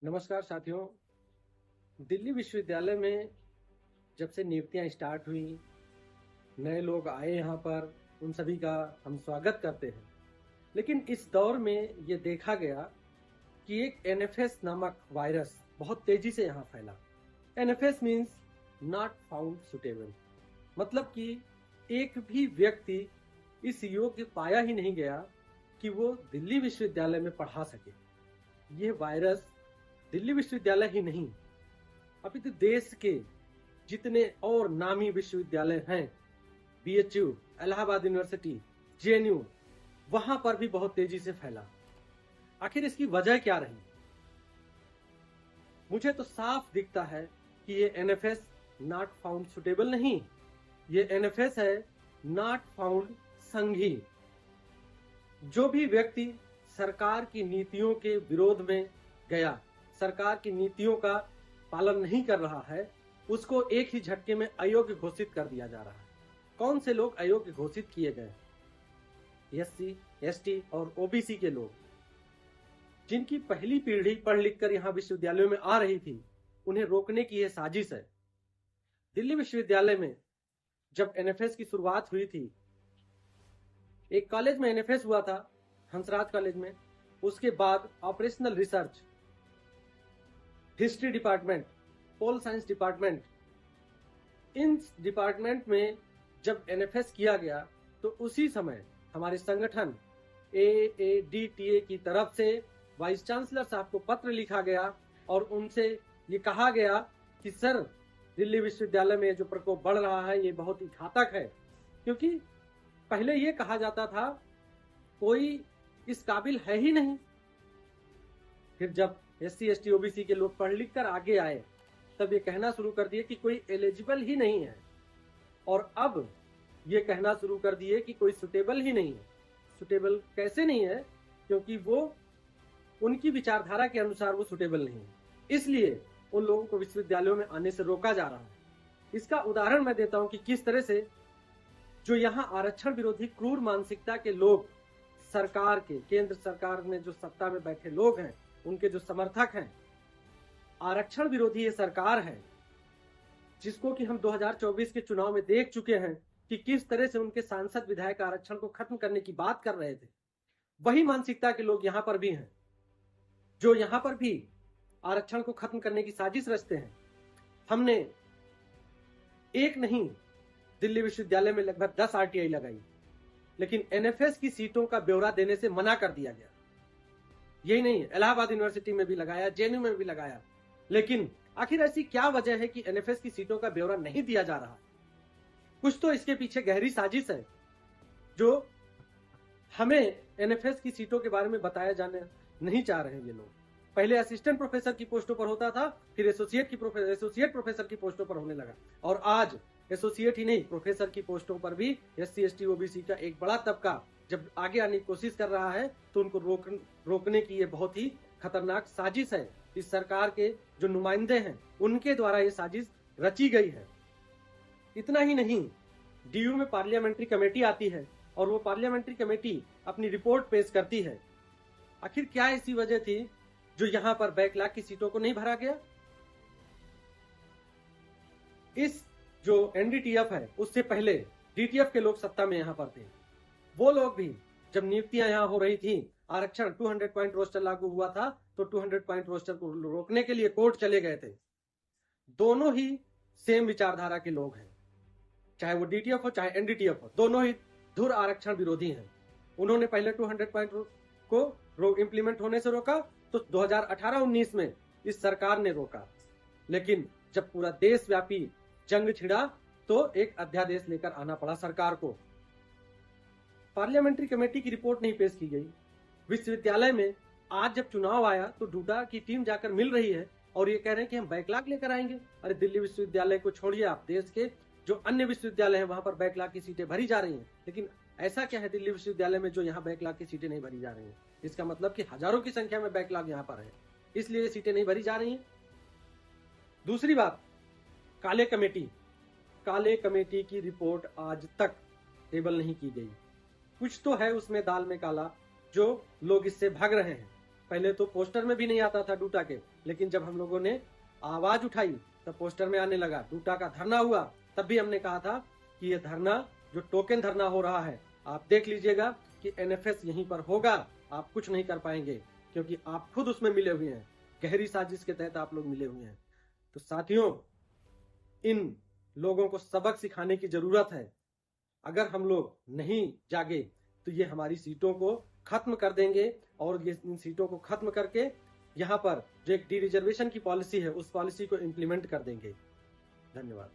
नमस्कार साथियों। दिल्ली विश्वविद्यालय में जब से नियुक्तियां स्टार्ट हुई, नए लोग आए यहाँ पर, उन सभी का हम स्वागत करते हैं। लेकिन इस दौर में ये देखा गया कि एक एनएफएस नामक वायरस बहुत तेजी से यहाँ फैला। NFS means not found suitable, मतलब कि एक भी व्यक्ति इस योग्य पाया ही नहीं गया कि वो दिल्ली विश्वविद्यालय में पढ़ा सके। ये वायरस दिल्ली विश्वविद्यालय ही नहीं, अपितु देश के जितने और नामी विश्वविद्यालय हैं, बीएचयू, इलाहाबाद यूनिवर्सिटी, जेएनयू, वहां पर भी बहुत तेजी से फैला। आखिर इसकी वजह क्या रही? मुझे तो साफ दिखता है कि ये एनएफएस नॉट फाउंड सुटेबल नहीं, ये एनएफएस है नॉट फाउंड संघी। जो भी व्यक्ति सरकार की नीतियों के विरोध में गया, सरकार की नीतियों का पालन नहीं कर रहा है, उसको एक ही झटके में अयोग्य घोषित कर दिया जा रहा है। कौन से लोग अयोग्य घोषित किए गए? एससी, एसटी और ओबीसी के लोग, जिनकी पहली पीढ़ी पढ़ लिख कर यहाँ विश्वविद्यालयों में आ रही थी, उन्हें रोकने की यह साजिश है। दिल्ली विश्वविद्यालय में जब एनएफएस की शुरुआत हुई थी, एक कॉलेज में एनएफएस हुआ था, हंसराज कॉलेज में। उसके बाद operational research, history department, pol science department, in department में जब एनएफएस किया गया तो उसी समय हमारे संगठन एएडीटीए की तरफ से वाइस चांसलर साहब को पत्र लिखा गया और उनसे ये कहा गया कि सर, दिल्ली विश्वविद्यालय में जो प्रकोप बढ़ रहा है ये बहुत ही घातक है। क्योंकि पहले ये कहा जाता था कोई इस काबिल है ही नहीं। फिर जब एससी, एसटी, ओबीसी के लोग पढ़ लिख कर आगे आए, तब ये कहना शुरू कर दिए कि कोई एलिजिबल ही नहीं है, और अब ये कहना शुरू कर दिए कि कोई सुटेबल ही नहीं है। सुटेबल कैसे नहीं है? क्योंकि वो उनकी विचारधारा के अनुसार वो सुटेबल नहीं है, इसलिए उन लोगों को विश्वविद्यालयों में आने से रोका जा रहा है। इसका उदाहरण मैं देता हूं कि किस तरह से जो यहाँ आरक्षण विरोधी क्रूर मानसिकता के लोग, सरकार के, केंद्र सरकार में जो सत्ता में बैठे लोग हैं, उनके जो समर्थक हैं, आरक्षण विरोधी ये सरकार है जिसको कि हम 2024 के चुनाव में देख चुके हैं कि किस तरह से उनके सांसद विधायक आरक्षण को खत्म करने की बात कर रहे थे। वही मानसिकता के लोग यहां पर भी हैं, जो यहां पर भी आरक्षण को खत्म करने की साजिश रचते हैं। हमने एक नहीं, दिल्ली विश्वविद्यालय में लगभग 10 आरटीआई लगाई, लेकिन एनएफएस की सीटों का ब्यौरा देने से मना कर दिया गया। यही नहीं, इलाहाबाद यूनिवर्सिटी में भी लगाया, जेएनयू में भी लगाया। लेकिन आखिर ऐसी क्या वजह है कि एनएफएस की सीटों का ब्यौरा नहीं दिया जा रहा? कुछ तो इसके पीछे गहरी साजिश है जो हमें एनएफएस की सीटों के बारे में बताया जाने नहीं चाह रहे हैं ये लोग। पहले असिस्टेंट प्रोफेसर की पोस्टों पर होता था, फिर एसोसिएट प्रोफेसर की पोस्टों पर होने लगा, और आज एसोसिएट ही नहीं, प्रोफेसर की पोस्टों पर भी एससी, एसटी, ओबीसी का एक बड़ा तबका जब आगे आने की कोशिश कर रहा है तो उनको रोकने की ये बहुत ही खतरनाक साजिश है। इस सरकार के जो नुमाइंदे हैं उनके द्वारा ये साजिश रची गई है। इतना ही नहीं, डीयू में पार्लियामेंट्री कमेटी आती है और वो पार्लियामेंट्री कमेटी अपनी रिपोर्ट पेश करती है। आखिर क्या ऐसी वजह थी जो यहां पर बैकलॉग की सीटों को नहीं भरा गया? इस जो एनडीटीएफ है उससे पहले डीटीएफ के लोग सत्ता में यहां पर थे। वो लोग भी जब नियुक्तियां यहां हो रही थी, आरक्षण 200 पॉइंट रोस्टर लागू हुआ था, तो 200 पॉइंट रोस्टर को रोकने के लिए कोर्ट चले गए थे। दोनों ही सेम विचारधारा के लोग हैं, चाहे वो डीटीएफ हो चाहे एनडीटीएफ हो, दोनों ही धुर आरक्षण विरोधी हैं। उन्होंने पहले 200 पॉइंट को इंप्लीमेंट होने से रोका, तो 2018-19 में इस सरकार ने रोका। लेकिन जब पूरा देशव्यापी जंग छिड़ा तो एक अध्यादेश लेकर आना पड़ा सरकार को। पार्लियामेंट्री कमेटी की रिपोर्ट नहीं पेश की गई। विश्वविद्यालय में आज जब चुनाव आया तो डूडा की टीम जाकर मिल रही है और ये कह रहे हैं कि हम बैकलॉग लेकर आएंगे। अरे दिल्ली विश्वविद्यालय को छोड़िए, आप देश के जो अन्य विश्वविद्यालय हैं वहां पर बैकलॉग की सीटें भरी जा रही हैं। लेकिन ऐसा क्या है दिल्ली विश्वविद्यालय में जो यहाँ बैकलॉग की सीटें नहीं भरी जा रही हैं? इसका मतलब कि हजारों की संख्या में बैकलॉग यहाँ पर है, इसलिए सीटें नहीं भरी जा रही हैं। दूसरी बात, काले कमेटी की रिपोर्ट आज तक टेबल नहीं की गई। कुछ तो है उसमें दाल में काला जो लोग इससे भाग रहे हैं। पहले तो पोस्टर में भी नहीं आता था डूटा के, लेकिन जब हम लोगों ने आवाज उठाई तब पोस्टर में आने लगा। डूटा का धरना हुआ तब भी हमने कहा था कि ये धरना जो टोकन धरना हो रहा है, आप देख लीजिएगा कि एनएफएस यहीं पर होगा, आप कुछ नहीं कर पाएंगे क्योंकि आप खुद उसमें मिले हुए हैं, गहरी साजिश के तहत आप लोग मिले हुए हैं। तो साथियों, इन लोगों को सबक सिखाने की जरूरत है। अगर हम लोग नहीं जागे तो ये हमारी सीटों को खत्म कर देंगे और ये इन सीटों को खत्म करके यहाँ पर जो एक डी रिजर्वेशन की पॉलिसी है उस पॉलिसी को इम्प्लीमेंट कर देंगे। धन्यवाद।